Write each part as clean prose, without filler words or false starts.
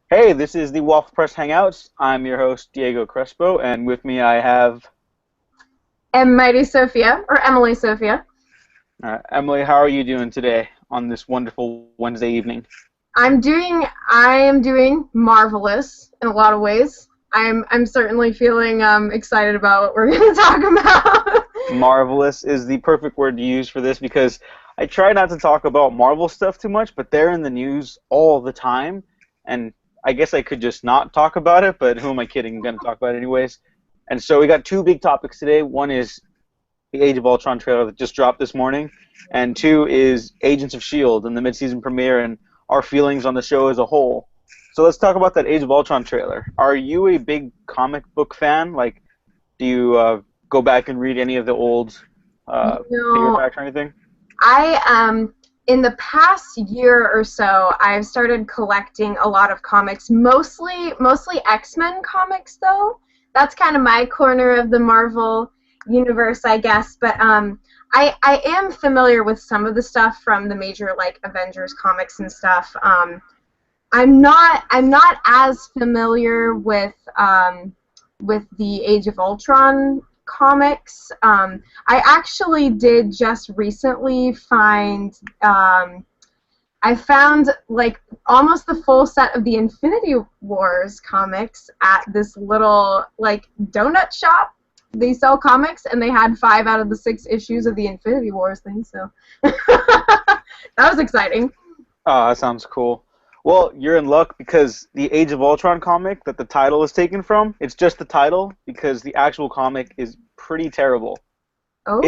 Hey, this is the Waffle Press Hangouts. I'm your host, Diego Crespo, and with me I have And Mighty Sophia, or Emily Sophia. Emily. How are you doing today on this wonderful Wednesday evening? I am doing marvelous in a lot of ways. I'm certainly feeling excited about what we're going to talk about. Marvelous is the perfect word to use for this because I try not to talk about Marvel stuff too much, but they're in the news all the time, and I guess I could just not talk about it, but who am I kidding? I'm going to talk about it anyways. And so we got two big topics today. One is the Age of Ultron trailer that just dropped this morning, and two is Agents of S.H.I.E.L.D. and the midseason premiere and our feelings on the show as a whole. So let's talk about that Age of Ultron trailer. Are you a big comic book fan? Like, do you go back and read any of the old No, paperbacks or anything? I in the past year or so, I've started collecting a lot of comics, mostly X-Men comics though. That's kind of my corner of the Marvel universe, I guess. But I am familiar with some of the stuff from the major like Avengers comics and stuff. I'm not as familiar with the Age of Ultron comics. I actually did just recently find I found like almost the full set of the Infinity Wars comics at this little like donut shop. They sell comics, and they had 5 out of the 6 issues of the Infinity Wars thing. So that was exciting. Oh, that sounds cool. Well, you're in luck because the Age of Ultron comic that the title is taken from, it's just the title because the actual comic is pretty terrible. Oh,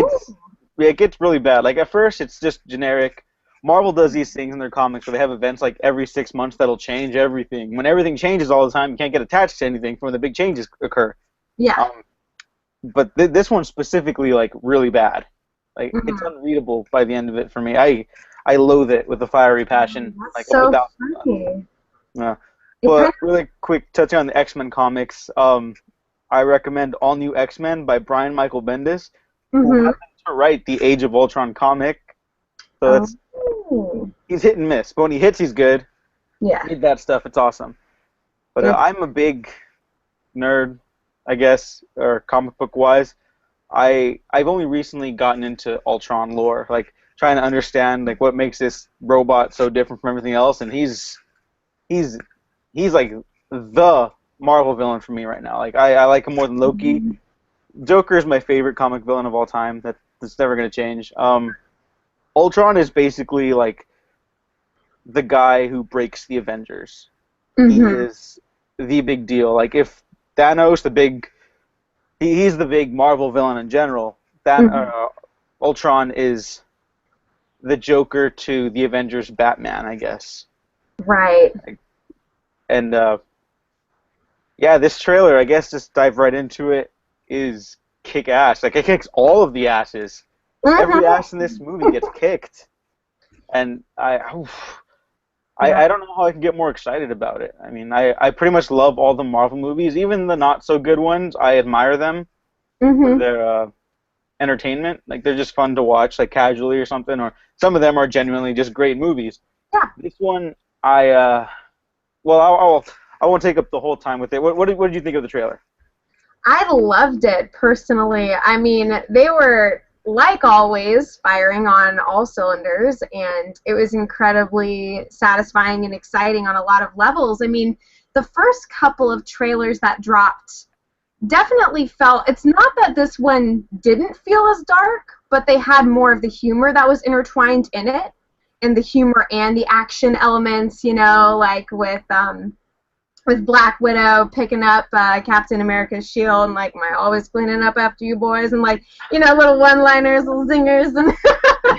It gets really bad. Like at first, it's just generic. Marvel does these things in their comics where they have events like every 6 months that'll change everything. When everything changes all the time, you can't get attached to anything from when the big changes occur. yeah. Um, but this one's specifically like really bad. Like it's Mhm. unreadable by the end of it for me. I loathe it with a fiery passion, That's like so without. funny. Uh, It kind but really quick, touching on the X-Men comics, I recommend All New X-Men by Brian Michael Bendis, of. who Mhm. happened to write the Age of Ultron comic. So that's Oh. he's hit and miss, but when he hits, he's good. Yeah. Read that stuff; it's awesome. But It's. I'm a big nerd, I guess, or comic book wise. I've only recently gotten into Ultron lore, like trying to understand like what makes this robot so different from everything else, and he's he's like the Marvel villain for me right now. Like I like him more than Loki. Joker is my favorite comic villain of all time. That's never gonna change. Ultron is basically like the guy who breaks the Avengers. He Mhm. is the big deal. Like if Thanos, he's the big Marvel villain in general. Mhm. Ultron is the Joker to the Avengers Batman, I guess. Right. And yeah, this trailer, I guess, just dive right into it, is kick ass. Like it kicks all of the asses. Every Mhm. ass in this movie gets kicked, and Yeah. I don't know how I can get more excited about it. I mean, I pretty much love all the Marvel movies, even the not so good ones. I admire them for Mhm. their entertainment. Like they're just fun to watch, like casually or something. Or some of them are genuinely just great movies. Yeah. This one, I well, I won't take up the whole time with it. What did you think of the trailer? I loved it personally. I mean, they were like always firing on all cylinders, and it was incredibly satisfying and exciting on a lot of levels. I mean, the first couple of trailers that dropped definitely felt, it's not that this one didn't feel as dark, but they had more of the humor that was intertwined in it, and the humor and the action elements, like with Black Widow picking up Captain America's shield, and like, am I always cleaning up after you boys, and like, little one-liners, little zingers, and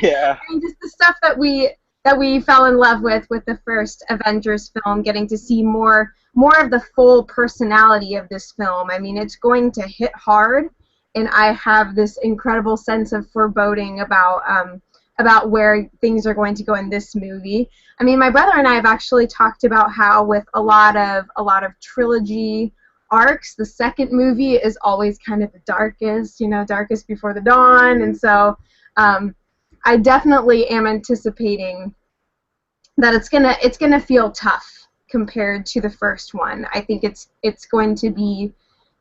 Yeah. and just the stuff that we fell in love with the first Avengers film, getting to see more of the full personality of this film. I mean, it's going to hit hard, and I have this incredible sense of foreboding about where things are going to go in this movie. I mean, my brother and I have actually talked about how with a lot of trilogy arcs, the second movie is always kind of the darkest, darkest before the dawn, and so um, I definitely am anticipating that it's gonna feel tough compared to the first one. I think it's going to be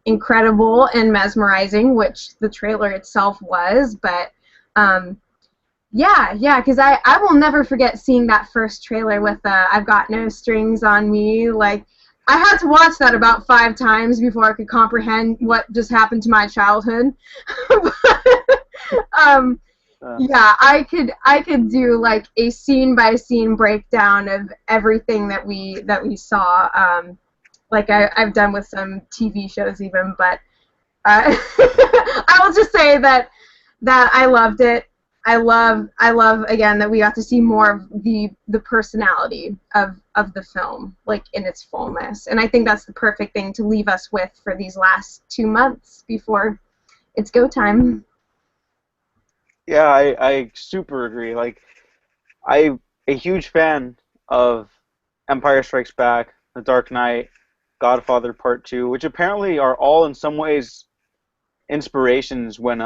incredible and mesmerizing, which the trailer itself was, but yeah, because I will never forget seeing that first trailer with I've Got No Strings on Me. Like, I had to watch that about 5 times before I could comprehend what just happened to my childhood. um, yeah, I could do like a scene by scene breakdown of everything that we saw. Like I've done with some TV shows even, but I will just say that I loved it. I love again that we got to see more of the personality of the film, like in its fullness, and I think that's the perfect thing to leave us with for these last 2 months before it's go time. Yeah, I super agree. Like, I'm a huge fan of Empire Strikes Back, The Dark Knight, Godfather Part 2, which apparently are all in some ways inspirations when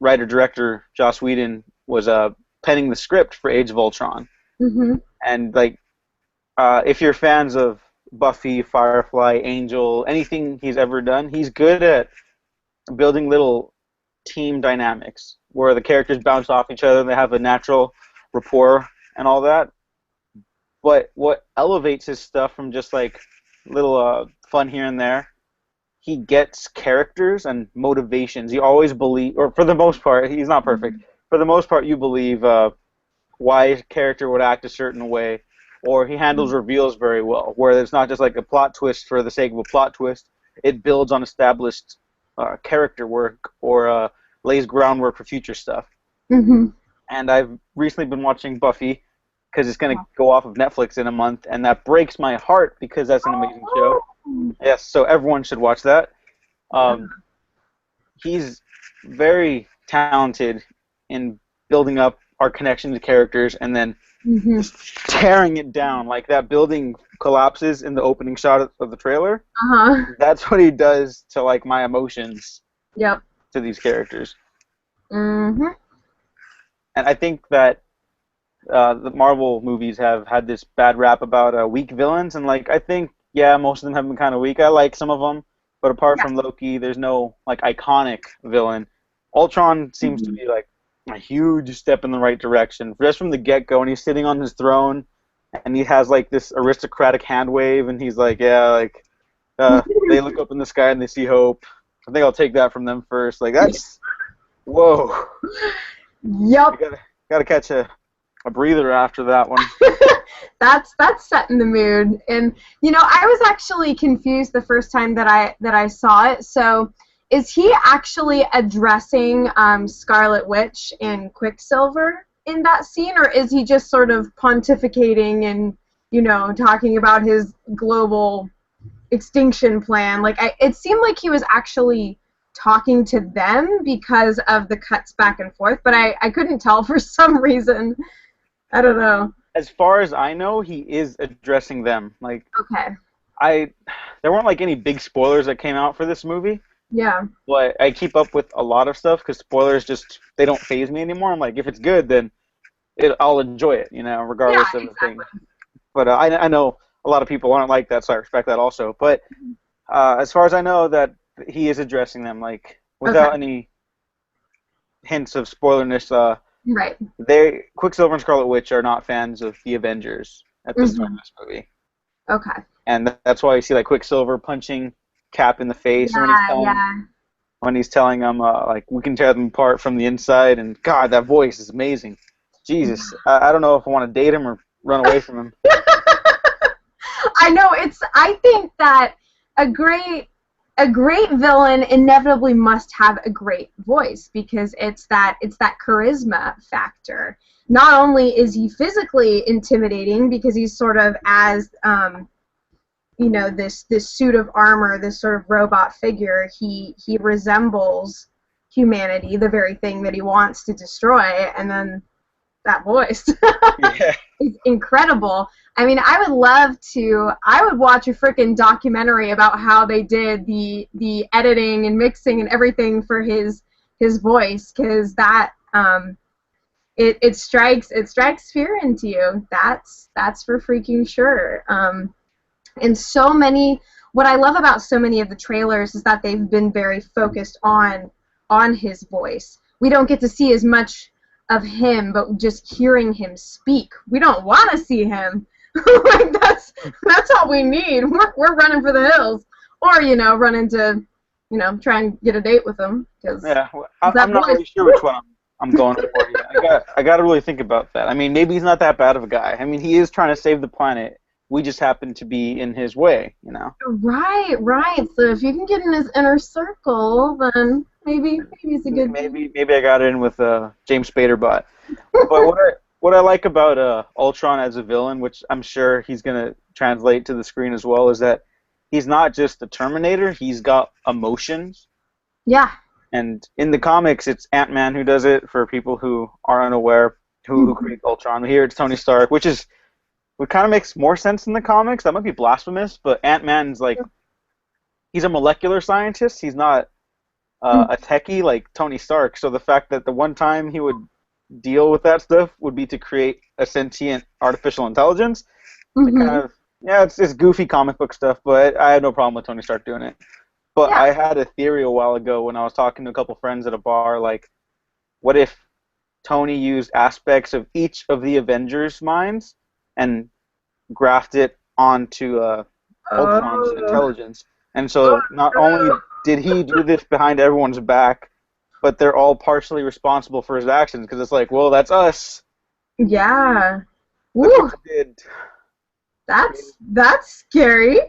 writer-director Joss Whedon was penning the script for Age of Ultron. Hmm. And like, if you're fans of Buffy, Firefly, Angel, anything he's ever done, he's good at building little team dynamics where the characters bounce off each other and they have a natural rapport and all that. But what elevates his stuff from just like little fun here and there, he gets characters and motivations. You always believe, or for the most part, he's not perfect. For the most part, you believe why a character would act a certain way, or he handles reveals very well, where it's not just like a plot twist for the sake of a plot twist. It builds on established character work or lays groundwork for future stuff. Hmm. And I've recently been watching Buffy because it's going to go off of Netflix in a month, and that breaks my heart because that's an amazing show. Yes, so everyone should watch that. He's very talented in building up our connection to characters and then just tearing it down. Like that building collapses in the opening shot of the trailer. That's what he does to like my emotions. Yep. To these characters. Mhm. And I think that the Marvel movies have had this bad rap about weak villains, and like I think most of them have been kind of weak. I like some of them, but apart from Loki, there's no like iconic villain. Ultron seems to be like a huge step in the right direction, just from the get-go. And he's sitting on his throne, and he has like this aristocratic hand wave, and he's like, they look up in the sky and they see hope. I think I'll take that from them first. Like that's whoa. Yep. You gotta catch a breather after that one. That's setting the mood. And I was actually confused the first time that I saw it. So is he actually addressing Scarlet Witch and Quicksilver in that scene, or is he just sort of pontificating and talking about his global extinction plan? Like it seemed like he was actually talking to them because of the cuts back and forth, but I couldn't tell for some reason. I don't know. As far as I know, he is addressing them. Like, okay. There weren't like any big spoilers that came out for this movie. Yeah. But I keep up with a lot of stuff because spoilers they don't faze me anymore. I'm like, if it's good, then I'll enjoy it, regardless of the thing. But I know a lot of people aren't like that, so I respect that also. But as far as I know, that he is addressing them, like without any hints of spoilerness. Right. Quicksilver and Scarlet Witch are not fans of the Avengers at this time of this movie. Okay. And that's why you see like Quicksilver punching Cap in the face when he's telling them like we can tear them apart from the inside. And God, that voice is amazing. Jesus, I don't know if I want to date him or run away from him. I know I think that a great villain inevitably must have a great voice because it's that charisma factor. Not only is he physically intimidating because he's sort of as this suit of armor, this sort of robot figure, he resembles humanity, the very thing that he wants to destroy, and then that voice is incredible. I mean, I would watch a freaking documentary about how they did the editing and mixing and everything for his voice, because that it strikes fear into you. That's for freaking sure. And so many, what I love about so many of the trailers is that they've been very focused on his voice. We don't get to see as much of him, but just hearing him speak. We don't want to see him. Like that's all we need. We're running for the hills, or running to, try and get a date with him because Yeah, well, that I'm not voice. really sure which one I'm going for yet. I got to really think about that. I mean, maybe he's not that bad of a guy. I mean, he is trying to save the planet. We just happen to be in his way, you know. Right, right. So if you can get in his inner circle, then maybe he's a good dude. Maybe I got in with James Spader bot. But what I like about Ultron as a villain, which I'm sure he's gonna translate to the screen as well, is that he's not just a Terminator. He's got emotions. Yeah. And in the comics, it's Ant-Man who does it. For people who are unaware, who creates Ultron. Here it's Tony Stark, what kind of makes more sense in the comics. That might be blasphemous, but Ant-Man's like he's a molecular scientist. He's not a techie like Tony Stark. So the fact that the one time he would deal with that stuff would be to create a sentient artificial intelligence. It kind of it's goofy comic book stuff, but I have no problem with Tony Stark doing it. But Yeah. I had a theory a while ago when I was talking to a couple friends at a bar, like, what if Tony used aspects of each of the Avengers' minds and grafted it onto Ultron's Oh. intelligence? And so not only did he do this behind everyone's back, but they're all partially responsible for his actions, because it's like, well, that's us. Yeah. Look Woo. what you did. That's scary.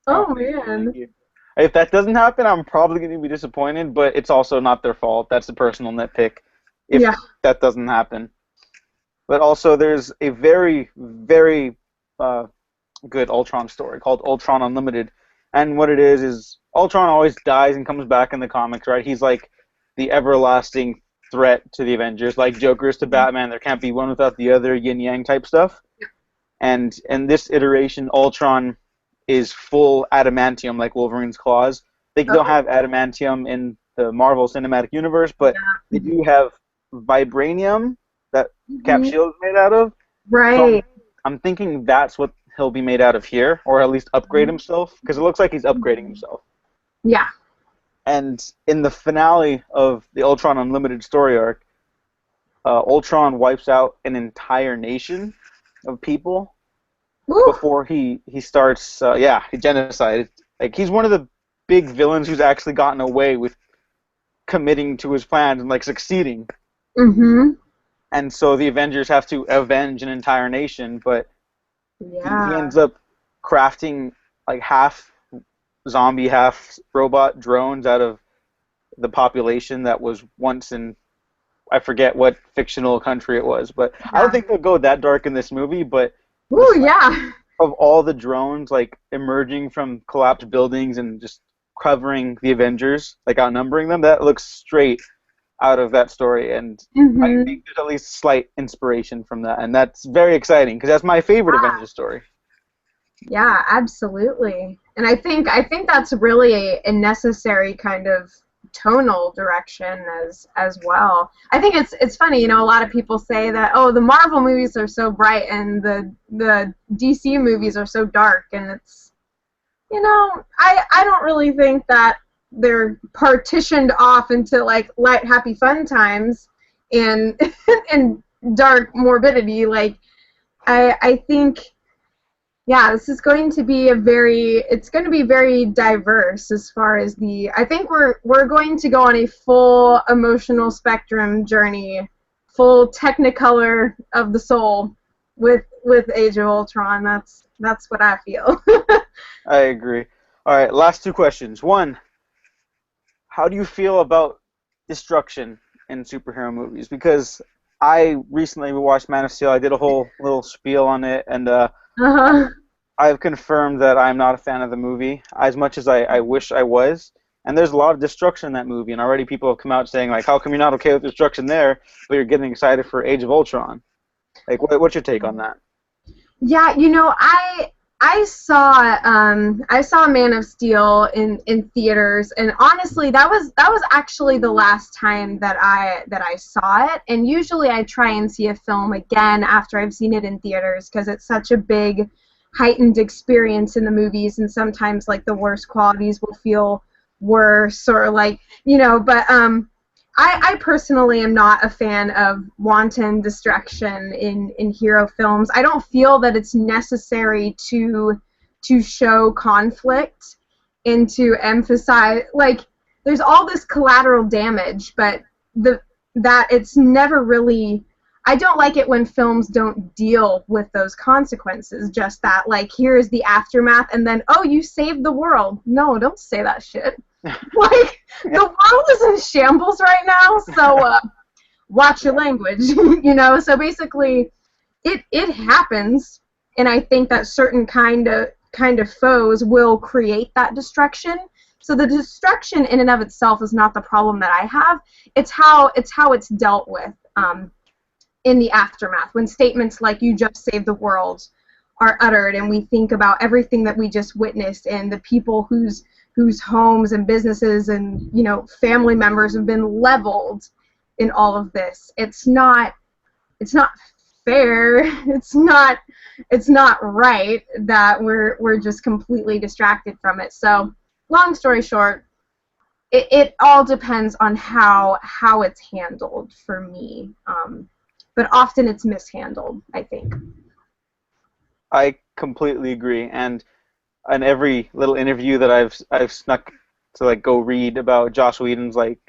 Oh Thank man. you. If that doesn't happen, I'm probably going to be disappointed, but it's also not their fault. That's a personal nitpick if Yeah. that doesn't happen. But also, there's a very, very good Ultron story called Ultron Unlimited. And what it is Ultron always dies and comes back in the comics, right? He's like the everlasting threat to the Avengers, like Joker is to Batman. There can't be one without the other, yin-yang type stuff. And in this iteration, Ultron is full adamantium, like Wolverine's claws. They don't have adamantium in the Marvel Cinematic Universe, but they do have vibranium that Cap Shield is made out of. Right. So I'm thinking that's what he'll be made out of here, or at least upgrade himself, because it looks like he's upgrading himself. Yeah. And in the finale of the Ultron Unlimited story arc, Ultron wipes out an entire nation of people Woo. before he starts, genocide. Like, he's one of the big villains who's actually gotten away with committing to his plans and, like, succeeding. And so the Avengers have to avenge an entire nation, but he ends up crafting, like, half zombie, half robot drones out of the population that was once in, I forget what fictional country it was, but I don't think they'll go that dark in this movie, but Ooh, yeah. of all the drones, like, emerging from collapsed buildings and just covering the Avengers, like, outnumbering them, that looks straight out of that story, and I think there's at least slight inspiration from that, and that's very exciting, because that's my favorite Avengers story. Yeah, absolutely. And I think that's really a necessary kind of tonal direction as well. I think it's funny, a lot of people say that, oh, the Marvel movies are so bright and the DC movies are so dark, and it's I don't really think that they're partitioned off into like light, happy, fun times and and dark morbidity. Like I think this is going to be it's going to be very diverse as far as I think we're going to go on a full emotional spectrum journey, full Technicolor of the soul with Age of Ultron. That's what I feel. I agree. All right, last two questions. One, how do you feel about destruction in superhero movies? Because I recently watched Man of Steel. I did a whole little spiel on it, and I've confirmed that I'm not a fan of the movie, as much as I wish I was. And there's a lot of destruction in that movie, and already people have come out saying, like, how come you're not okay with destruction there, but you're getting excited for Age of Ultron? Like, what's your take on that? Yeah, I saw Man of Steel in theaters, and honestly, that was actually the last time that I saw it. And usually, I try and see a film again after I've seen it in theaters because it's such a big, heightened experience in the movies, and sometimes like the worst qualities will feel worse or like But I personally am not a fan of wanton destruction in hero films. I don't feel that it's necessary to show conflict and to emphasize, like, there's all this collateral damage, but that it's never really. I don't like it when films don't deal with those consequences. Just that, like, here's the aftermath, and then, oh, you saved the world. No, don't say that shit. Like, the world is in shambles right now, so watch your language, So basically, it happens, and I think that certain kind of foes will create that destruction. So the destruction in and of itself is not the problem that I have. It's how it's dealt with in the aftermath, when statements like "you just saved the world" are uttered, and we think about everything that we just witnessed and the people whose homes and businesses and family members have been leveled in all of this. It's not fair. It's not right that we're just completely distracted from it. So, long story short, it all depends on how it's handled for me. But often it's mishandled, I think. I completely agree, and in every little interview that I've snuck to like go read about Joss Whedon's, like,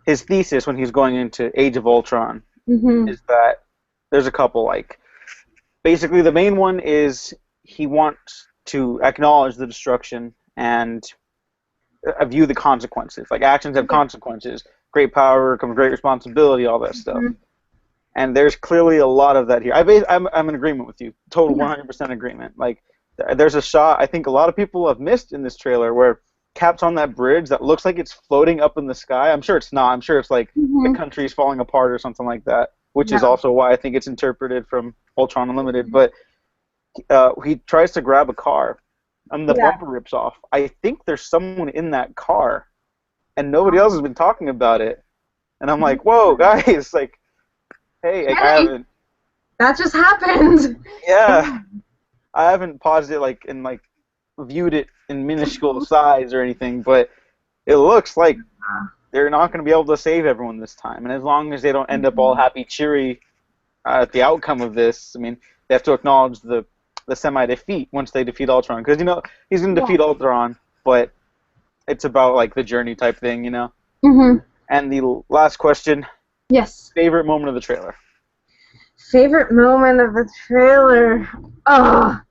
his thesis when he was going into Age of Ultron is that there's a couple, like, basically the main one is he wants to acknowledge the destruction and view the consequences. Like, actions have consequences. Great power comes great responsibility, all that stuff. And there's clearly a lot of that here. I'm in agreement with you. Total 100% agreement. Like, there's a shot I think a lot of people have missed in this trailer where Cap's on that bridge that looks like it's floating up in the sky. I'm sure it's not. I'm sure it's like the country's falling apart or something like that, which is also why I think it's interpreted from Ultron Unlimited. But he tries to grab a car, and the bumper rips off. I think there's someone in that car, and nobody else has been talking about it. And I'm like, whoa, guys, like, hey, I haven't. That just happened. Yeah, I haven't paused it and viewed it in minuscule size or anything, but it looks like they're not going to be able to save everyone this time. And as long as they don't end up all happy, cheery at the outcome of this, I mean, they have to acknowledge the semi-defeat once they defeat Ultron, because he's going to defeat Ultron, but it's about like the journey type thing, And the last question. Yes. Favorite moment of the trailer? Favorite moment of the trailer? Oh,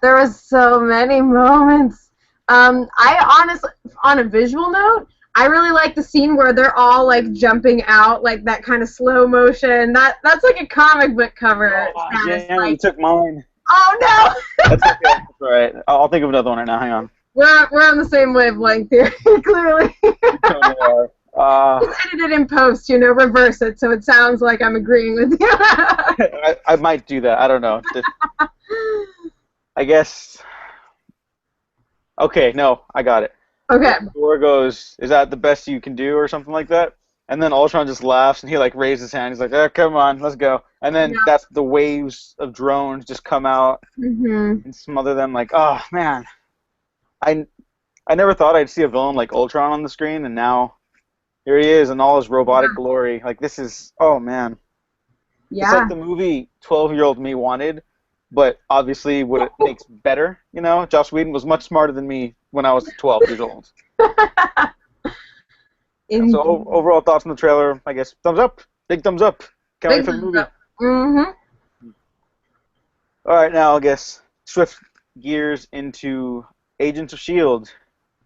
there was so many moments. I honestly, on a visual note, I really like the scene where they're all like jumping out, like that kind of slow motion. That's like a comic book cover. Oh, yeah, you took mine. Oh no! That's okay. That's all right. I'll think of another one right now. Hang on. We're on the same wavelength here, clearly. Just edit it in post, reverse it so it sounds like I'm agreeing with you. I might do that. I don't know. I guess. Okay, no, I got it. Okay. Thor goes, "Is that the best you can do?" or something like that. And then Ultron just laughs and he like raises his hand. He's like, "Oh, come on, let's go." And then that's the waves of drones just come out and smother them. Like, oh man, I never thought I'd see a villain like Ultron on the screen, and now here he is in all his robotic glory. Like, this is, oh man. Yeah. It's like the movie 12-year-old me wanted, but obviously what it makes better, Joss Whedon was much smarter than me when I was 12 years old. So overall thoughts on the trailer, I guess, thumbs up. Big thumbs up. Can't wait for the movie. All right, now I guess swift gears into Agents of S.H.I.E.L.D.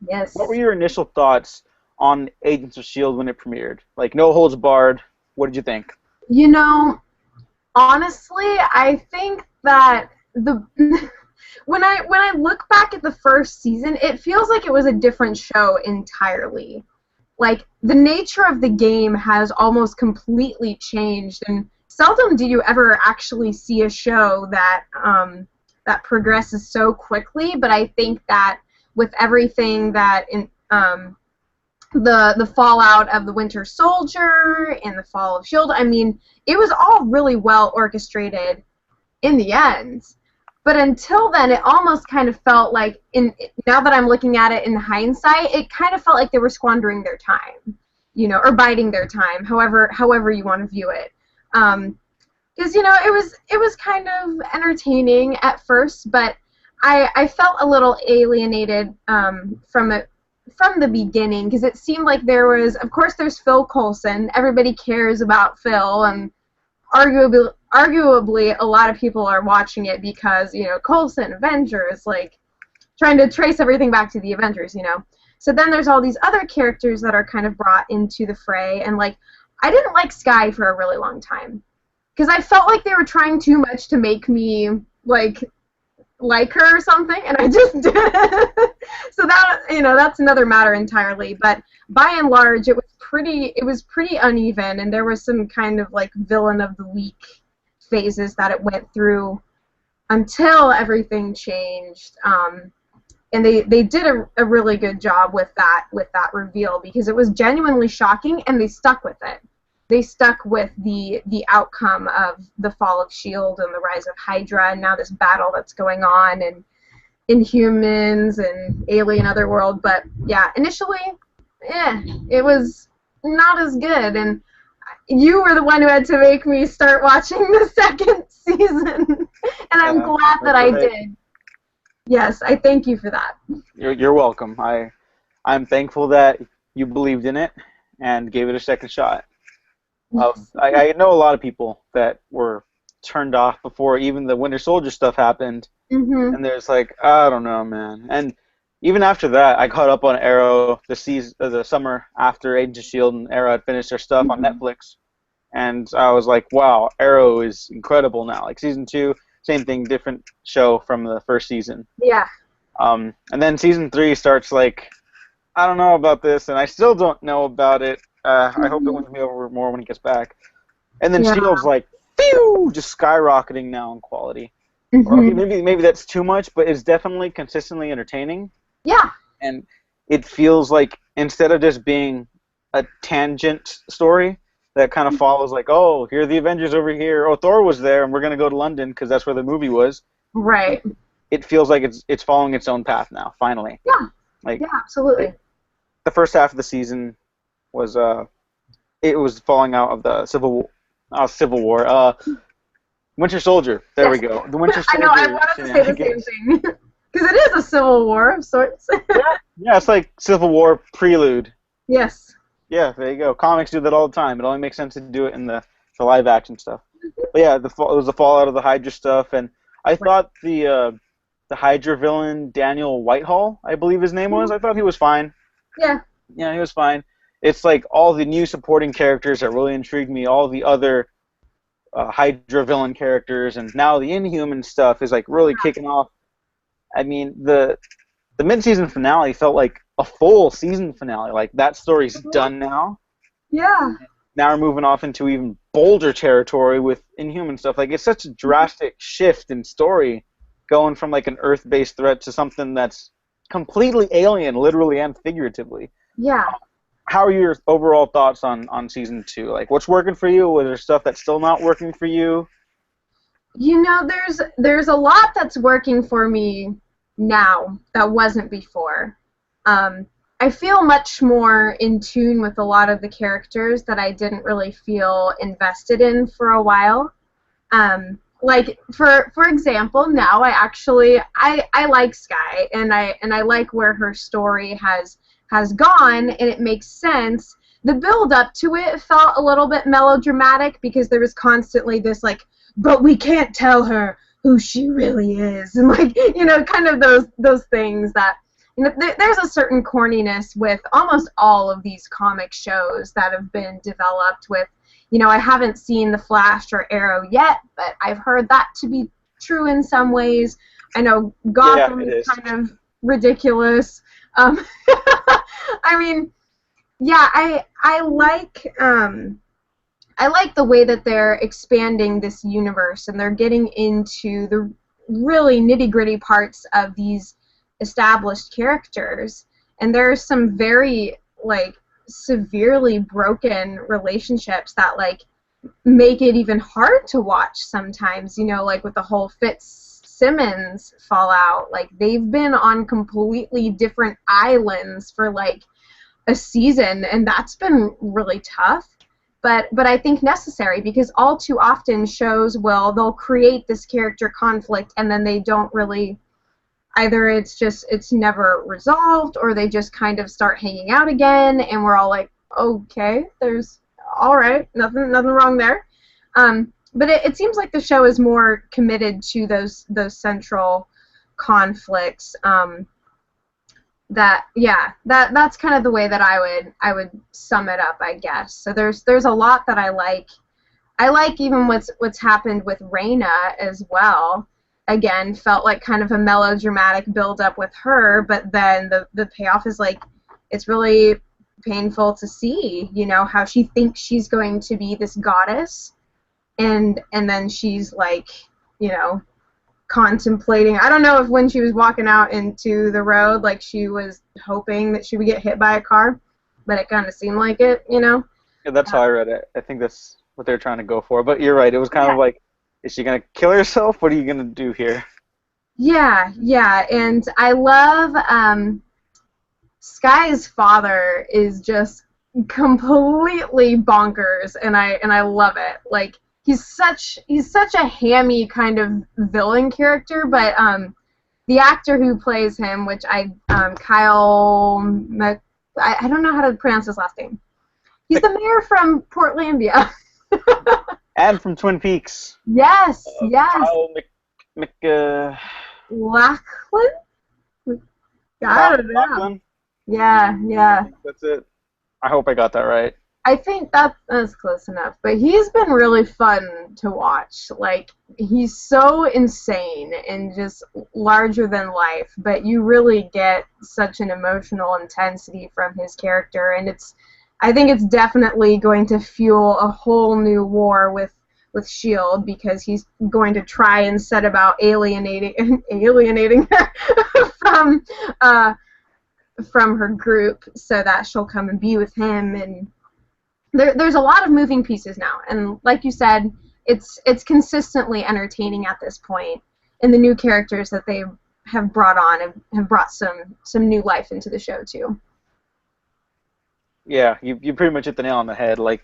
Yes. What were your initial thoughts on Agents of S.H.I.E.L.D. when it premiered? Like, no holds barred. What did you think? Honestly, I think that when I look back at the first season, it feels like it was a different show entirely. Like, the nature of the game has almost completely changed, and seldom do you ever actually see a show that that progresses so quickly, but I think that with everything that in the fallout of the Winter Soldier and the fall of S.H.I.E.L.D., I mean, it was all really well orchestrated in the end. But until then, it almost kind of felt like, now that I'm looking at it in hindsight, it kind of felt like they were squandering their time, or biding their time, however you want to view it. Because it was kind of entertaining at first, but I felt a little alienated from it from the beginning, because it seemed like there was, of course, there's Phil Coulson. Everybody cares about Phil, and arguably a lot of people are watching it because, Coulson, Avengers, like, trying to trace everything back to the Avengers, So then there's all these other characters that are kind of brought into the fray, and, like, I didn't like Skye for a really long time, because I felt like they were trying too much to make me, like her or something, and I just didn't. So that, that's another matter entirely. But by and large, it was pretty uneven, and there was some kind of like villain of the week phases that it went through until everything changed. And they did a really good job with that reveal, because it was genuinely shocking, and they stuck with it. They stuck with the outcome of the fall of S.H.I.E.L.D. and the rise of Hydra, and now this battle that's going on, and Inhumans and Alien Otherworld. But yeah, initially, it was not as good, and you were the one who had to make me start watching the second season, and I'm glad that I did. Yes, I thank you for that. You're welcome. I'm thankful that you believed in it and gave it a second shot. I know a lot of people that were turned off before even the Winter Soldier stuff happened, and there's like, I don't know, man. And even after that, I caught up on Arrow the summer after Agents of S.H.I.E.L.D. and Arrow had finished their stuff on Netflix, and I was like, wow, Arrow is incredible now. Like season 2, same thing, different show from the first season. Yeah. And then season 3 starts like, I don't know about this, and I still don't know about it. I hope it wins me over more when it gets back. And then S.H.I.E.L.D's like, phew, just skyrocketing now in quality. Or okay, maybe that's too much, but it's definitely consistently entertaining. Yeah. And it feels like instead of just being a tangent story that kind of follows like, oh, here are the Avengers over here. Oh, Thor was there, and we're going to go to London because that's where the movie was. Right. It feels like it's following its own path now, finally. Yeah. Like, yeah, absolutely. The first half of the season was it was falling out of the Civil War. Winter Soldier. There we go. The Winter Soldier. I know. I wanted to say the same thing because it is a civil war of sorts. Yeah, it's like Civil War prelude. Yes. Yeah, there you go. Comics do that all the time. It only makes sense to do it in the live action stuff. But yeah, it was the fallout of the Hydra stuff, and I thought the Hydra villain Daniel Whitehall, I believe his name was. I thought he was fine. Yeah. Yeah, he was fine. It's like all the new supporting characters that really intrigued me, all the other Hydra villain characters, and now the Inhuman stuff is like really kicking off. I mean, the mid-season finale felt like a full season finale. Like, that story's done now. Yeah. Now we're moving off into even bolder territory with Inhuman stuff. Like, it's such a drastic shift in story, going from like an Earth-based threat to something that's completely alien, literally and figuratively. Yeah. How are your overall thoughts on season 2? Like, what's working for you? Was there stuff that's still not working for you? There's a lot that's working for me now that wasn't before. I feel much more in tune with a lot of the characters that I didn't really feel invested in for a while. Like for example, now I like Skye, and I like where her story has gone, and it makes sense. The build up to it felt a little bit melodramatic because there was constantly this like, but we can't tell her who she really is, and like, kind of those things that, there's a certain corniness with almost all of these comic shows that have been developed with, I haven't seen The Flash or Arrow yet, but I've heard that to be true in some ways. I know Gotham is kind of ridiculous. I mean, yeah, I like the way that they're expanding this universe, and they're getting into really nitty-gritty parts of these established characters. And there's some very, like, severely broken relationships that, like, make it even hard to watch sometimes, you know, like with the whole Fitzsimmons fallout. Like, they've been on completely different islands for, like, a season, and that's been really tough. But I think necessary, because all too often shows they'll create this character conflict and then they don't really, either it's never resolved, or they just kind of start hanging out again and we're all like, okay, there's all right, nothing wrong there. But it seems like the show is more committed to those central conflicts. That's kind of the way that I would sum it up, I guess. So there's a lot that I like. I like even what's happened with Reyna as well. Again, felt like kind of a melodramatic build up with her, but then the payoff is like, it's really painful to see, you know, how she thinks she's going to be this goddess, and then she's like, you know, contemplating. I don't know if when she was walking out into the road, like, she was hoping that she would get hit by a car, but it kind of seemed like it, you know? Yeah, that's how I read it. I think that's what they're trying to go for. But you're right. It was kind of like, is she going to kill herself? What are you going to do here? Yeah. And I love Sky's father is just completely bonkers, and I love it. Like, he's such a hammy kind of villain character, but the actor who plays him, which Kyle I don't know how to pronounce his last name. He's the mayor from Portlandia. And from Twin Peaks. Yes. Kyle Lachlan? I don't know. Lachlan? Yeah. That's it. I hope I got that right. I think that's close enough. But he's been really fun to watch. Like, he's so insane and just larger than life, but you really get such an emotional intensity from his character, and I think it's definitely going to fuel a whole new war with S.H.I.E.L.D. because he's going to try and set about alienating her from her group so that she'll come and be with him. And there's a lot of moving pieces now, and like you said, it's consistently entertaining at this point, and the new characters that they have brought on have brought some new life into the show too. Yeah, you pretty much hit the nail on the head. Like,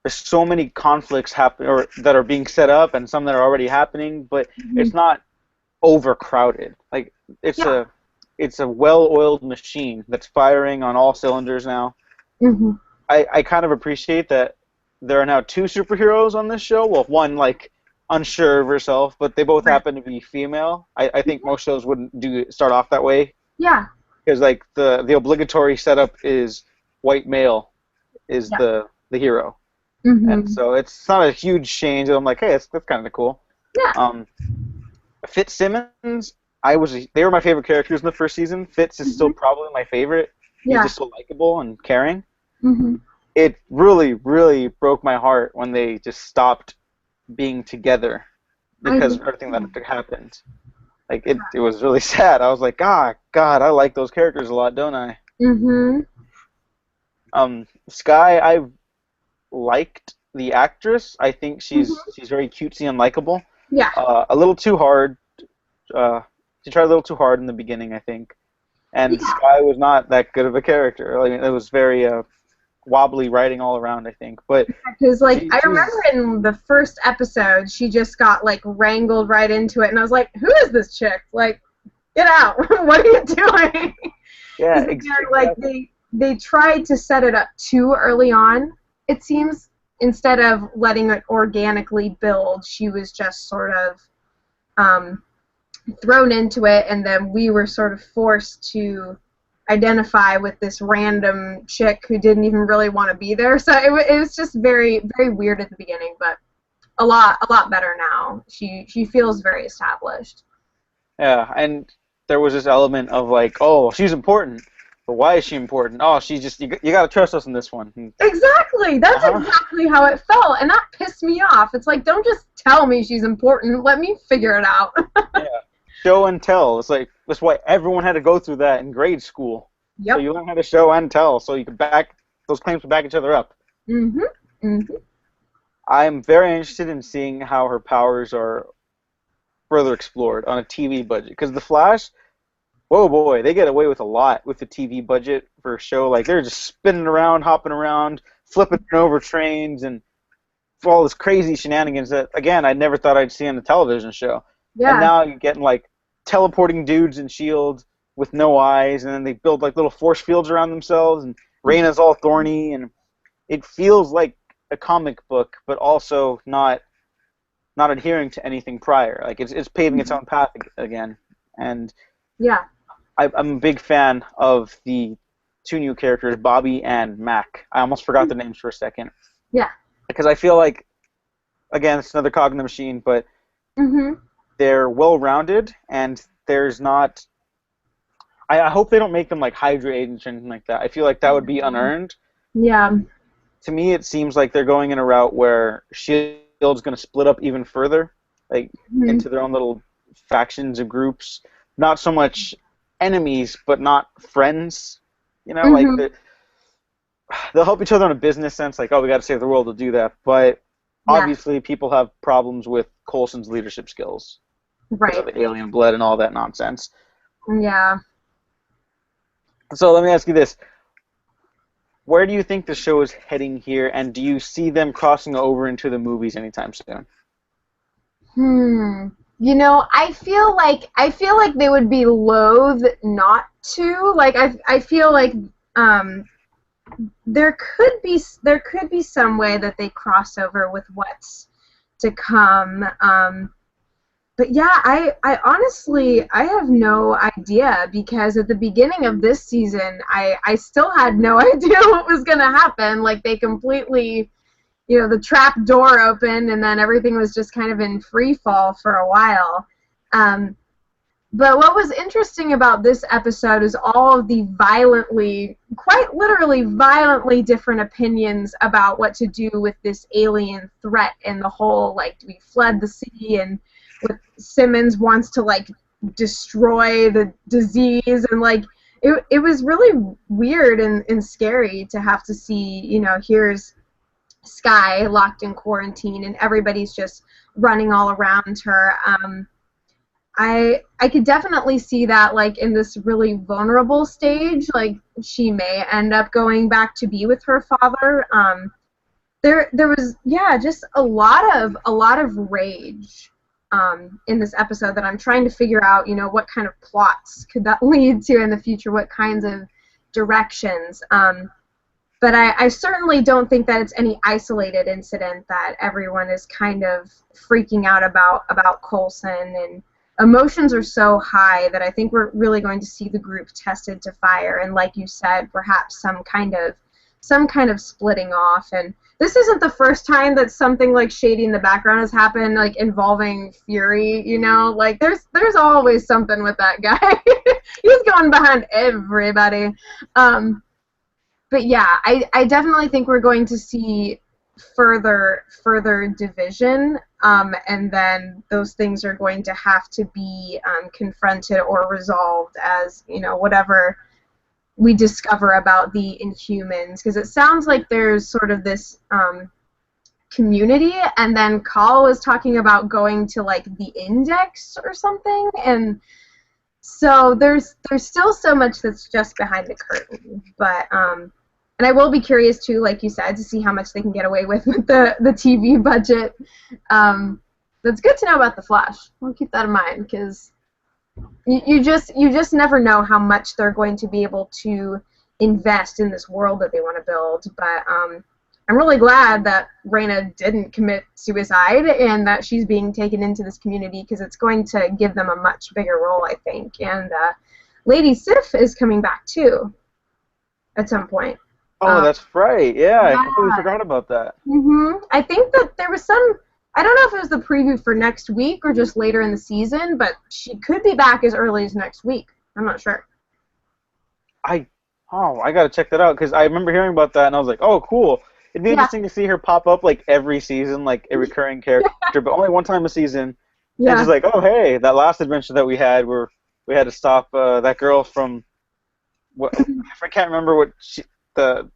there's so many conflicts or that are being set up, and some that are already happening, but it's not overcrowded. Like, it's a well-oiled machine that's firing on all cylinders now. Mm-hmm. I kind of appreciate that there are now two superheroes on this show. Well, one, like, unsure of herself, but they both happen to be female. I think most shows wouldn't start off that way. Yeah. Because, like, the obligatory setup is white male is the hero. Mm-hmm. And so it's not a huge change. I'm like, hey, that's kind of cool. Yeah. Fitzsimmons, they were my favorite characters in the first season. Fitz is still probably my favorite. He's just so likable and caring. Mm-hmm. It really, really broke my heart when they just stopped being together because of everything that happened. Like, it was really sad. I was like, God, I like those characters a lot, don't I? Mm-hmm. Sky, I've liked the actress. I think she's very cutesy and likable. Yeah. A little too hard. She tried a little too hard in the beginning, I think. And Sky was not that good of a character. Like, it was very wobbly writing all around, I think. But because, like, I remember in the first episode, she just got, like, wrangled right into it, and I was like, who is this chick? Like, get out. What are you doing? Yeah, exactly. Like, they tried to set it up too early on, it seems. Instead of letting it organically build, she was just sort of thrown into it, and then we were sort of forced to identify with this random chick who didn't even really want to be there. So it was just very, very weird at the beginning, but a lot better now. She feels very established. Yeah, and there was this element of like, oh, she's important, But why is she important? Oh, she's just, you got to trust us in this one. Exactly. That's Uh-huh. exactly how it felt, and that pissed me off. It's like, don't just tell me she's important. Let me figure it out. Yeah. Show and tell. It's like, that's why everyone had to go through that in grade school. So Yep. you learn how to show and tell, so you can back, those claims can back each other up. Mhm. Mhm. I'm very interested in seeing how her powers are further explored on a TV budget. Because The Flash, whoa boy, they get away with a lot with the TV budget for a show. Like they're just spinning around, hopping around, flipping over trains, and for all this crazy shenanigans that, again, I never thought I'd see on a television show. And Yeah. now you're getting like teleporting dudes in Shield with no eyes, and then they build like little force fields around themselves, and Raina's all thorny, and it feels like a comic book, but also not adhering to anything prior. Like it's paving its own path again, and Yeah. I'm a big fan of the two new characters, Bobby and Mac. I almost forgot their names for a second Yeah. because I feel like, again, it's another cog in the machine, but Mhm. they're well-rounded, and there's not. I hope they don't make them like Hydra agents or anything like that. I feel like that would be unearned. Yeah. To me, it seems like they're going in a route where Shield's going to split up even further, like Mhm. into their own little factions and groups. Not so much enemies, but not friends. You know, like Mhm. they'll help each other in a business sense, like, oh, we got to save the world to do that. But Yeah. obviously, people have problems with Coulson's leadership skills because Right. of the alien blood and all that nonsense. Yeah. So let me ask you this: where do you think the show is heading here, and do you see them crossing over into the movies anytime soon? Hmm. I feel like they would be loath not to. Like I feel like um there could be some way that they cross over with what's to come. But yeah, I honestly I have no idea because at the beginning of this season I still had no idea what was gonna happen. Like they completely, the trap door opened and then everything was just kind of in free fall for a while. Um, but what was interesting about this episode is all of the quite literally violently different opinions about what to do with this alien threat and the whole, like, we fled the city and what Simmons wants to, like, destroy the disease and, like, it was really weird and scary to have to see, here's Sky locked in quarantine and everybody's just running all around her. I could definitely see that, like, in this really vulnerable stage, like she may end up going back to be with her father. There was, yeah, just a lot of rage in this episode that I'm trying to figure out, what kind of plots could that lead to in the future, what kinds of directions. But I certainly don't think that it's any isolated incident that everyone is kind of freaking out about Coulson, and emotions are so high that I think we're really going to see the group tested to fire, and like you said, perhaps some kind of splitting off. And this isn't the first time that something like shady in the background has happened, like involving Fury. Like there's always something with that guy. He's going behind everybody. But yeah, I definitely think we're going to see further division, and then those things are going to have to be confronted or resolved as, whatever we discover about the Inhumans, because it sounds like there's sort of this community, and then Call was talking about going to, like, the Index or something, and so there's still so much that's just behind the curtain, but and I will be curious too, like you said, to see how much they can get away with the TV budget. That's good to know about the Flash. I'll keep that in mind because you just never know how much they're going to be able to invest in this world that they want to build. But I'm really glad that Raina didn't commit suicide and that she's being taken into this community because it's going to give them a much bigger role, I think. And Lady Sif is coming back too at some point. Oh, that's right. Yeah, I completely Yeah. forgot about that. I think that there was some. I don't know if it was the preview for next week or just later in the season, but she could be back as early as next week. I'm not sure. I Oh, I gotta check that out because I remember hearing about that and I was like, oh, cool. It'd be Yeah, interesting to see her pop up like every season, like a recurring character, but only one time a season. And just yeah. like, oh, hey, that last adventure that we had where we had to stop that girl from what I can't remember what the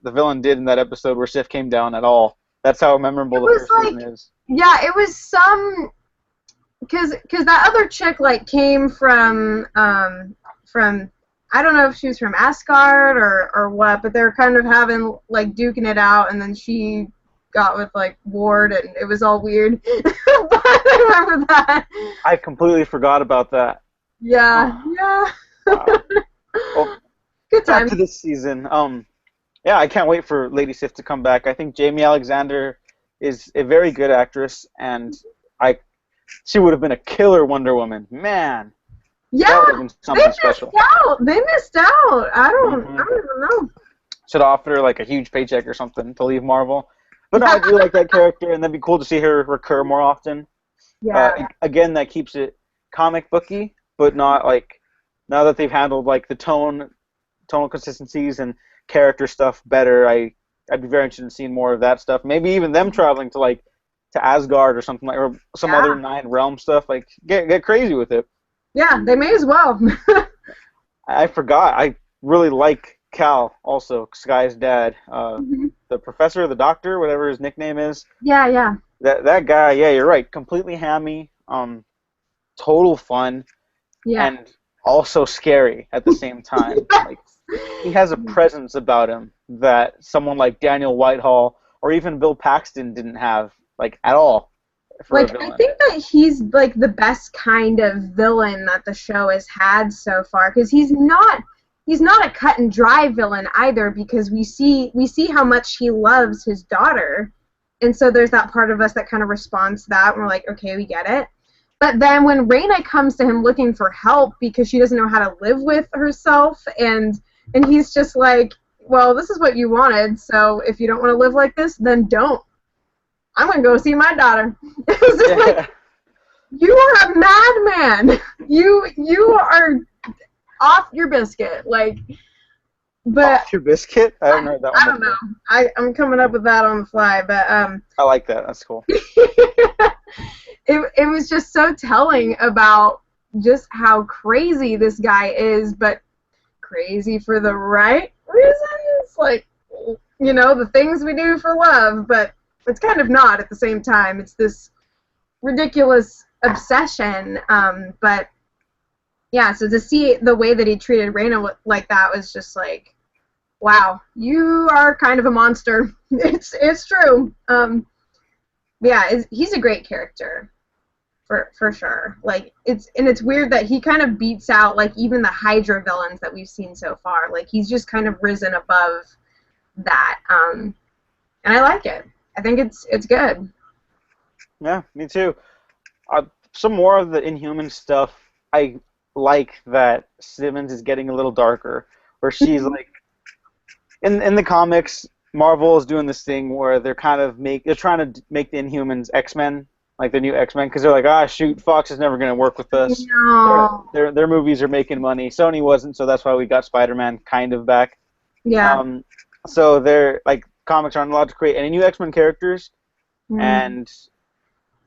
villain did in that episode where Sif came down at all. That's how memorable It the was first season like, is. yeah, it was some because that other chick like came from I don't know if she was from Asgard or what, but they were kind of having like duking it out, and then she got with like Ward, and it was all weird. But I remember that. I completely forgot about that. Yeah, Oh, yeah. wow. Well, Good back time. to this season. Yeah, I can't wait for Lady Sif to come back. I think Jamie Alexander is a very good actress, and I she would have been a killer Wonder Woman. Man, that Yeah, would have been they something missed special. out. They missed out. I Hmm don't even know. Should offer her like a huge paycheck or something to leave Marvel. But no, Yeah, I do like that character, and that'd be cool to see her recur more often. yeah, Again, that keeps it comic booky, but not like now that they've handled like the tonal consistencies and character stuff better. I'd be very interested in seeing more of that stuff. Maybe even them traveling to like to Asgard or something like, or some other yeah, nine realm stuff. Like get crazy with it. yeah. They may as well. I forgot. I really like Cal also, Sky's dad, the professor, the doctor, whatever his nickname is. Yeah, yeah, That guy. Yeah, you're right. Completely hammy. Total fun yeah. and also scary at the same time. Like he has a presence about him that someone like Daniel Whitehall or even Bill Paxton didn't have, like at all, for a Like, I villain. think that he's like the best kind of villain that the show has had so far, because he's not a cut and dry villain either, because we see how much he loves his daughter, and so there's that part of us that kind of responds to that, and we're like, okay, we get it. But then when Reina comes to him looking for help because she doesn't know how to live with herself, and he's just like, well, this is what you wanted, so if you don't want to live like this, then don't. I'm gonna go see my daughter. It's just like, Yeah. you are a madman. You are off your biscuit. Like, but Off your biscuit? I haven't heard that one I don't know. before. I'm coming up with that on the fly, but I like that. That's cool. it was just so telling about just how crazy this guy is, but crazy for the right reasons. Like, the things we do for love, but it's kind of not at the same time. It's this ridiculous obsession. But yeah, so to see the way that he treated Reina like that was just like, wow, you are kind of a monster. It's true. Yeah, he's a great character for sure. Like it's weird that he kind of beats out like even the Hydra villains that we've seen so far. Like he's just kind of risen above that. And I like it. I think it's good. Yeah, me too. Some more of the Inhuman stuff. I like that Simmons is getting a little darker, where she's like in the comics. Marvel is doing this thing where they're trying to make the Inhumans X-Men, like the new X-Men, because they're like, shoot, Fox is never going to work with us. No. Their movies are making money. Sony wasn't, so that's why we got Spider-Man kind of back. Yeah. So they're like comics aren't allowed to create any new X-Men characters, and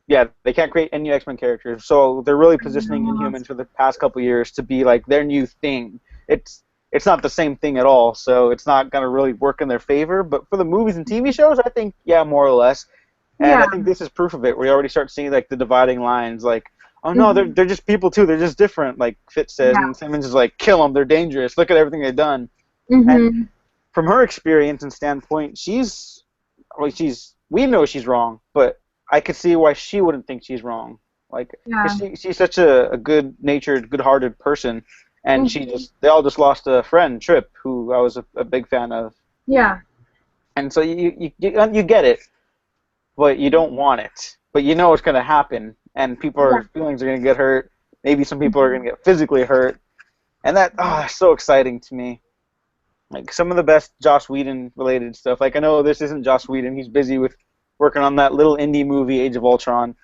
yeah, they can't create any new X-Men characters. So they're really positioning Inhumans for the past couple years to be like their new thing. It's not the same thing at all, so it's not gonna really work in their favor. But for the movies and TV shows, I think more or less. And Yeah. I think this is proof of it. We already start seeing like the dividing lines, like, oh no, they're just people too. They're just different, like Fitz says, Yeah. and Simmons is like, kill them. They're dangerous. Look at everything they've done. And Mhm. from her experience and standpoint, we know she's wrong, but I could see why she wouldn't think she's wrong. Like, Yeah. 'cause she's such a good-natured, good-hearted person, and they all just lost a friend, Trip, who I was a big fan of, Yeah. and so you get it, but you don't want it, but you know it's gonna happen, and Yeah. feelings are gonna get hurt. Maybe some people are gonna get physically hurt, and that is so exciting to me. Like some of the best Joss Whedon related stuff. Like I know this isn't Joss Whedon; he's busy with working on that little indie movie, Age of Ultron.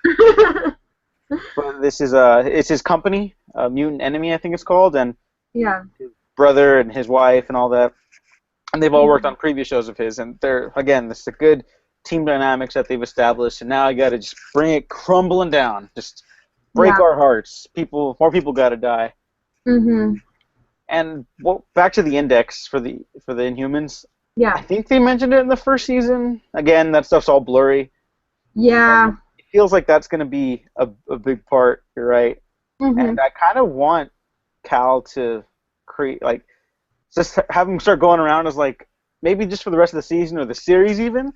But this is it's his company, Mutant Enemy, I think it's called, and Yeah. brother and his wife and all that, and they've all worked on previous shows of his, and they're, again, this is a good team dynamics that they've established, and now I got to just bring it crumbling down, just break Yeah. our hearts. More people got to die. Mhm. And back to the index for the Inhumans. Yeah. I think they mentioned it in the first season. Again, that stuff's all blurry. Yeah. It feels like that's going to be a big part. You're right. Mhm. And I kind of want Cal to create, like, just have him start going around as, like, maybe just for the rest of the season or the series even,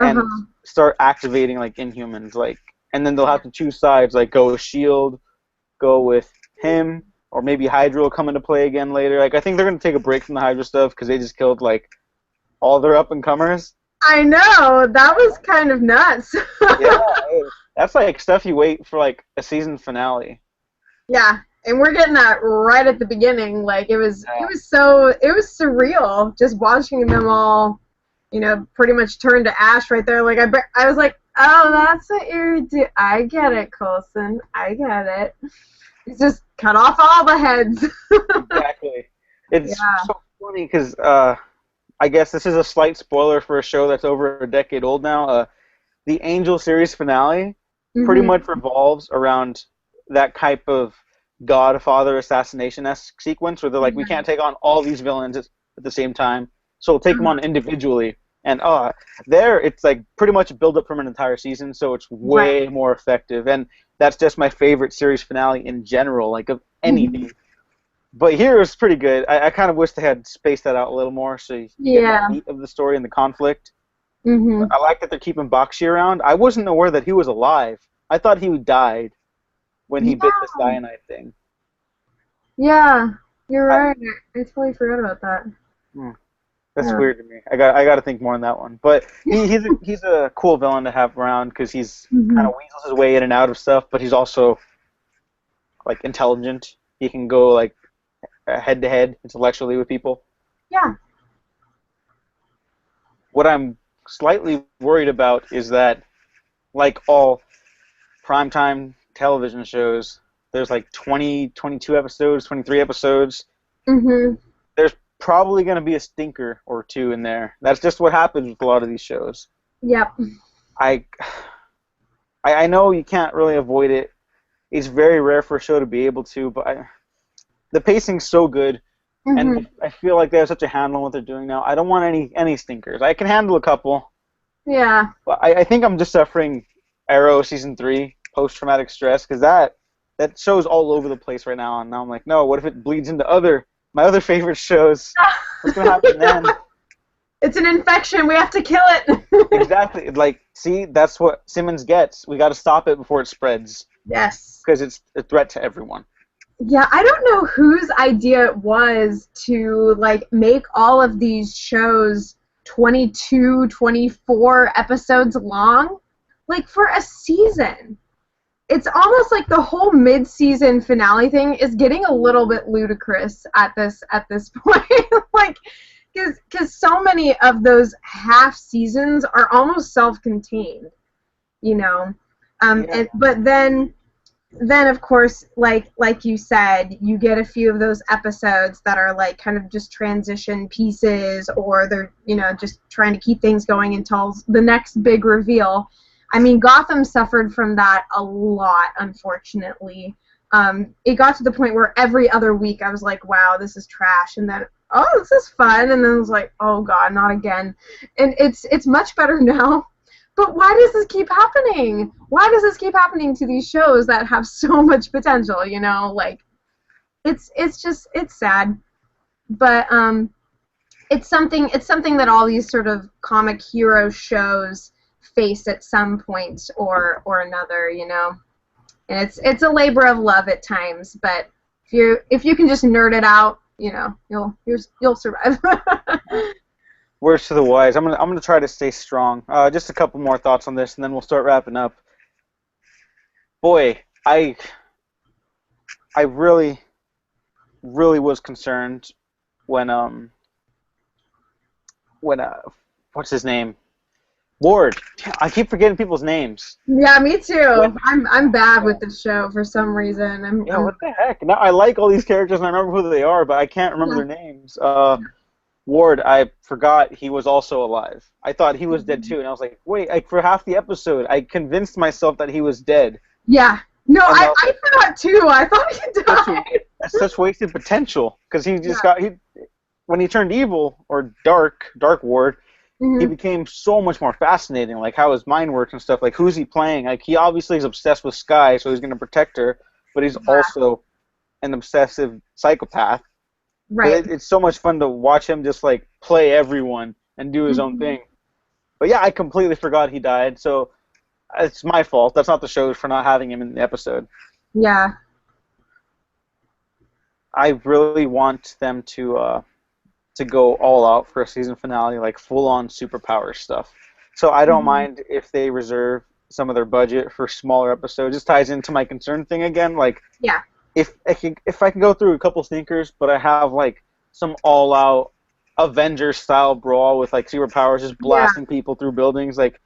and start activating, like, Inhumans, like, and then they'll have to choose sides, like, go with S.H.I.E.L.D., go with him, or maybe Hydra will come into play again later. Like, I think they're going to take a break from the Hydra stuff because they just killed, like, all their up-and-comers. I know, that was kind of nuts. Yeah, that's, like, stuff you wait for, like, a season finale. Yeah, and we're getting that right at the beginning. Like, it was surreal just watching them all, pretty much turn to ash right there. Like, I was like, oh, that's what you're doing. I get it, Coulson. I get it. It's just cut off all the heads. Exactly. It's so funny because I guess this is a slight spoiler for a show that's over a decade old now. The Angel series finale pretty much revolves around that type of Godfather assassination-esque sequence where they're like, we can't take on all these villains at the same time, so we'll take them on individually. And there, it's like pretty much a build-up from an entire season, so it's way more effective. And that's just my favorite series finale in general, like of anything. But here it's pretty good. I kind of wish they had spaced that out a little more so you get the meat of the story and the conflict. I like that they're keeping Bakshi around. I wasn't aware that he was alive. I thought he died when he bit the cyanide thing. Yeah, you're right. I totally forgot about that. That's weird to me. I got to think more on that one. But he's a cool villain to have around because he's kind of weasels his way in and out of stuff, but he's also like intelligent. He can go like head to head intellectually with people. Yeah. What I'm slightly worried about is that, like all primetime television shows, there's like 20, 22 episodes, 23 episodes. There's probably going to be a stinker or two in there. That's just what happens with a lot of these shows. Yep. I know you can't really avoid it. It's very rare for a show to be able to, but the pacing's so good, and I feel like they have such a handle on what they're doing now. I don't want any stinkers. I can handle a couple. Yeah. But I think I'm just suffering Arrow Season 3 post-traumatic stress, because that show's all over the place right now, and now I'm like, no, what if it bleeds into my other favorite shows? What's going to happen then? It's an infection. We have to kill it. Exactly. Like, see, that's what Simmons gets. We got to stop it before it spreads. Yes. Because it's a threat to everyone. Yeah, I don't know whose idea it was to, like, make all of these shows 22, 24 episodes long, like, for a season. It's almost like the whole mid-season finale thing is getting a little bit ludicrous at this point. Like, because so many of those half seasons are almost self-contained, but then of course, like you said, you get a few of those episodes that are like kind of just transition pieces, or they're just trying to keep things going until the next big reveal. I mean, Gotham suffered from that a lot, unfortunately. It got to the point where every other week I was like, wow, this is trash, and then, oh, this is fun, and then it was like, oh god, not again. And it's much better now. But why does this keep happening? Why does this keep happening to these shows that have so much potential, Like, it's sad. But it's something that all these sort of comic hero shows face at some point or another, And it's a labor of love at times, but if you can just nerd it out, you'll survive. Words to the wise. I'm gonna try to stay strong. Just a couple more thoughts on this, and then we'll start wrapping up. Boy, I really, really was concerned when what's his name? Ward. I keep forgetting people's names. Yeah, me too. When, I'm bad yeah. with the show for some reason. Yeah, what the heck? Now I like all these characters and I remember who they are, but I can't remember Yeah. their names. Ward, I forgot he was also alive. I thought he was dead too, and I was like, wait, for half the episode, I convinced myself that he was dead. Yeah. No, And I forgot too. I thought he died. that's such wasted potential because he Yeah. just when he turned evil or dark Ward, he became so much more fascinating. Like how his mind works and stuff. Like who's he playing? Like he obviously is obsessed with Sky, so he's gonna protect her, but he's also an obsessive psychopath. Right. But it's so much fun to watch him just like play everyone and do his own thing. But yeah, I completely forgot he died, so it's my fault. That's not the show's for not having him in the episode. Yeah. I really want them to go all out for a season finale, like full-on superpower stuff. So I don't mind if they reserve some of their budget for smaller episodes. This ties into my concern thing again. Like, Yeah. if I can go through a couple sneakers, but I have like some all-out Avengers style brawl with like superpowers just blasting people through buildings, like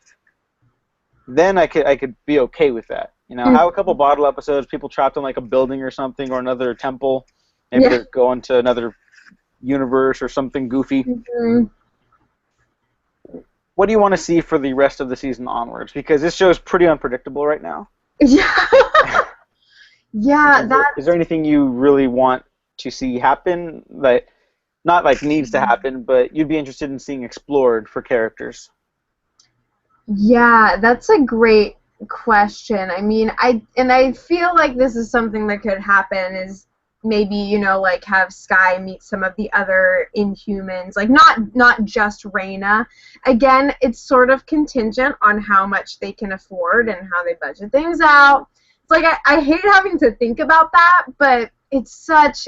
then I could be okay with that. You know, have a couple bottle episodes, people trapped in like a building or something or another temple. Maybe they're going to another universe or something goofy. What do you want to see for the rest of the season onwards? Because this show is pretty unpredictable right now. Yeah. Yeah, Is there anything you really want to see happen that not like needs to happen, but you'd be interested in seeing explored for characters? Yeah, that's a great question. I mean, I feel like this is something that could happen is maybe, you know, like have Sky meet some of the other Inhumans, like not just Reyna. Again, it's sort of contingent on how much they can afford and how they budget things out. It's like I hate having to think about that, but it's such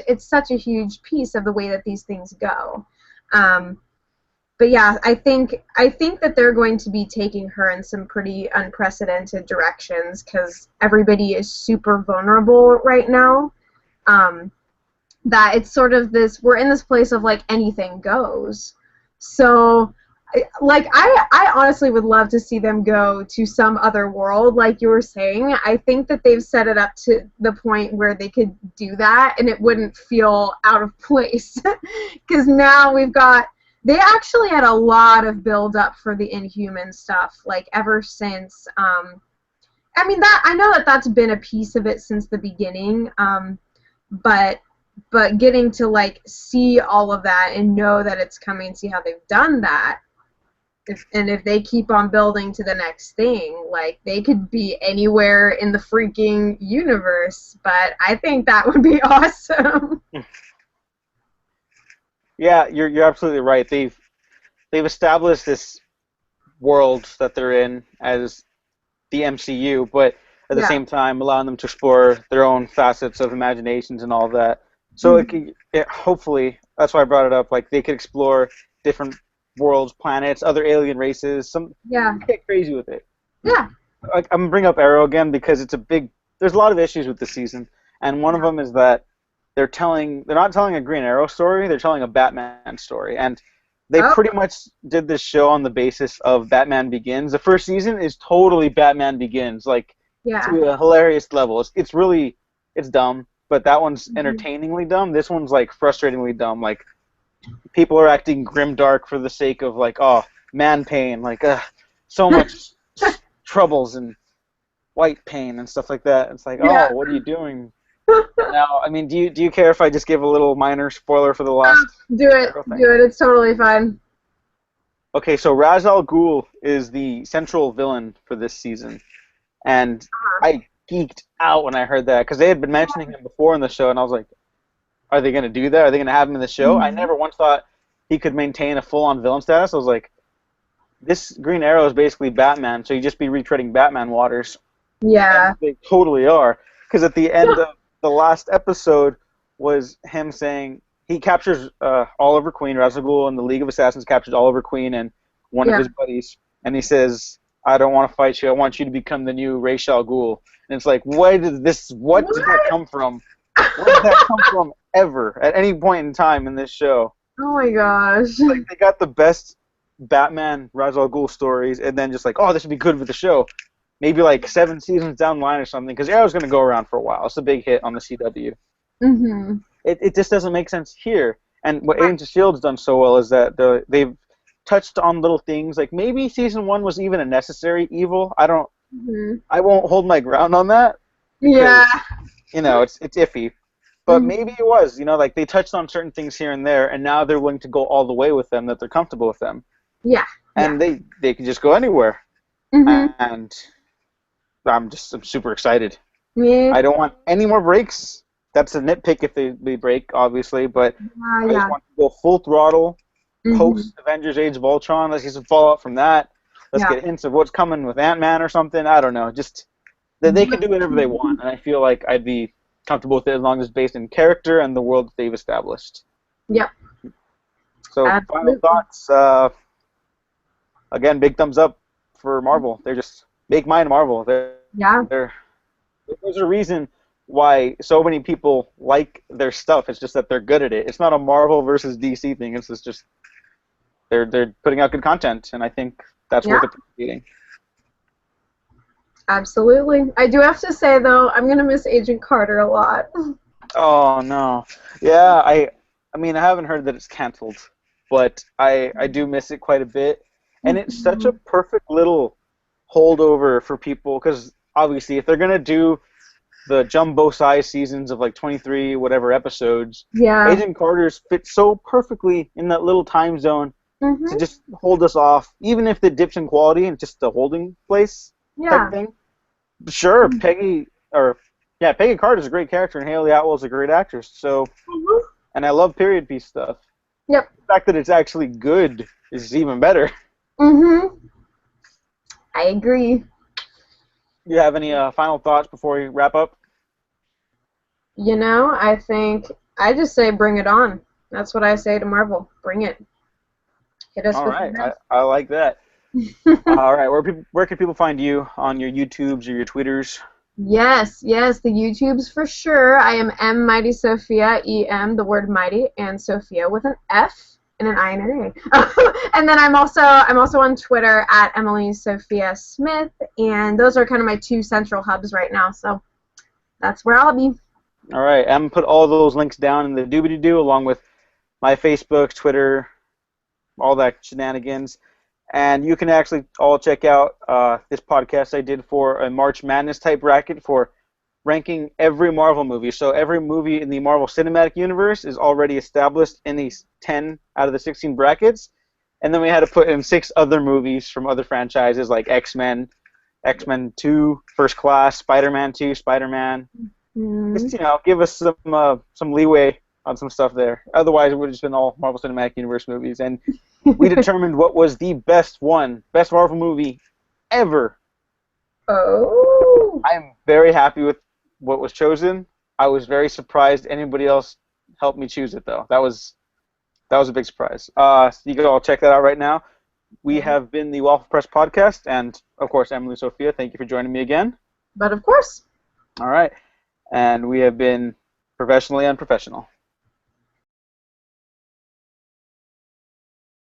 a huge piece of the way that these things go. But yeah, I think that they're going to be taking her in some pretty unprecedented directions because everybody is super vulnerable right now. That it's sort of this, we're in this place of like anything goes. So like I honestly would love to see them go to some other world, like you were saying. I think that they've set it up to the point where they could do that and it wouldn't feel out of place. Because now they actually had a lot of build up for the Inhuman stuff, like ever since I mean that I know that that's been a piece of it since the beginning, but getting to like see all of that and know that it's coming, see how they've done that, if they keep on building to the next thing, like they could be anywhere in the freaking universe. But I think that would be awesome. Yeah, you're absolutely right. They've established this world that they're in as the MCU, but at the same time allowing them to explore their own facets of imaginations and all that. So hopefully, that's why I brought it up. Like they could explore different worlds, planets, other alien races. Get crazy with it. Yeah. Like, I'm gonna bring up Arrow again because there's a lot of issues with this season, and one of them is that they're not telling a Green Arrow story, they're telling a Batman story, and they pretty much did this show on the basis of Batman Begins. The first season is totally Batman Begins, like to a hilarious level. It's dumb, but that one's entertainingly dumb. This one's like frustratingly dumb. Like people are acting grimdark for the sake of like, oh, man pain, like so much troubles and white pain and stuff like that. It's like, oh, what are you doing? Now, I mean, do you care if I just give a little minor spoiler for the last? Do it. It's totally fine. Okay, so Ra's al Ghul is the central villain for this season, and I geeked out when I heard that because they had been mentioning him before in the show, and I was like, are they going to do that? Are they going to have him in the show? I never once thought he could maintain a full-on villain status. I was like, this Green Arrow is basically Batman, so you just be retreading Batman waters. Yeah. And they totally are, because at the end of the last episode was him saying he captures Oliver Queen, Ra's al Ghul, and the League of Assassins captures Oliver Queen and one of his buddies, and he says, I don't want to fight you, I want you to become the new Ra's al Ghul. And it's like, what did that come from? Where did that come from ever, at any point in time in this show? Oh my gosh. Like, they got the best Batman, Ra's al Ghul stories, and then just like, oh, this would be good for the show. Maybe like 7 seasons down the line or something, because Arrow's going to go around for a while. It's a big hit on the CW. Mm-hmm. It just doesn't make sense here. And what Agents of S.H.I.E.L.D's done so well is that they've touched on little things, like maybe season 1 was even a necessary evil. I won't hold my ground on that. Because, Yeah. it's iffy. But maybe it was, like they touched on certain things here and there, and now they're willing to go all the way with them, that they're comfortable with them. Yeah. And they can just go anywhere. Mm-hmm. And I'm super excited. Yeah. I don't want any more breaks. That's a nitpick if they break, obviously, but I just want to go full throttle, post Avengers Age of Ultron. Let's get some fallout from that. Let's get hints of what's coming with Ant-Man or something. I don't know. Just that they can do whatever they want, and I feel like I'd be comfortable with it as long as it's based in character and the world that they've established. Yep. So, Absolutely. final thoughts. Again, big thumbs up for Marvel. They're just make mine Marvel. There's a reason why so many people like their stuff. It's just that they're good at it. It's not a Marvel versus DC thing. It's just they're putting out good content, and I think that's worth appreciating. Absolutely. I do have to say, though, I'm going to miss Agent Carter a lot. Oh, no. Yeah, I mean, I haven't heard that it's canceled, but I do miss it quite a bit. And it's such a perfect little holdover for people, because obviously if they're going to do the jumbo-size seasons of like 23 whatever episodes, Agent Carter's fits so perfectly in that little time zone to just hold us off, even if it dips in quality and just the holding place type thing. Sure, Peggy Carter's a great character, and Haley Atwell's a great actress. So, and I love period piece stuff. Yep. The fact that it's actually good is even better. I agree. You have any final thoughts before we wrap up? I think I just say bring it on. That's what I say to Marvel. Bring it. Hit us All with right, it. I like that. All right, where can people find you on your YouTubes or your Twitters? Yes, the YouTubes for sure. I am M Mighty Sophia, EM, the word mighty, and Sophia with an F and an I and an A. And then I'm also on Twitter at Emily Sophia Smith, and those are kind of my two central hubs right now. So that's where I'll be. All right, I'm gonna put all those links down in the doobity-doo, along with my Facebook, Twitter, all that shenanigans. And you can actually all check out this podcast I did for a March Madness type bracket for ranking every Marvel movie. So every movie in the Marvel Cinematic Universe is already established in these 10 out of the 16 brackets. And then we had to put in 6 other movies from other franchises like X-Men, X-Men 2, First Class, Spider-Man 2, Spider-Man. Just, give us some leeway on some stuff there. Otherwise, it would have just been all Marvel Cinematic Universe movies. And we determined what was the best Marvel movie ever. Oh. I am very happy with what was chosen. I was very surprised anybody else helped me choose it, though. That was a big surprise. So you can all check that out right now. We have been the Waffle Press Podcast, and, of course, Emily Sophia, thank you for joining me again. But of course. All right. And we have been professionally unprofessional.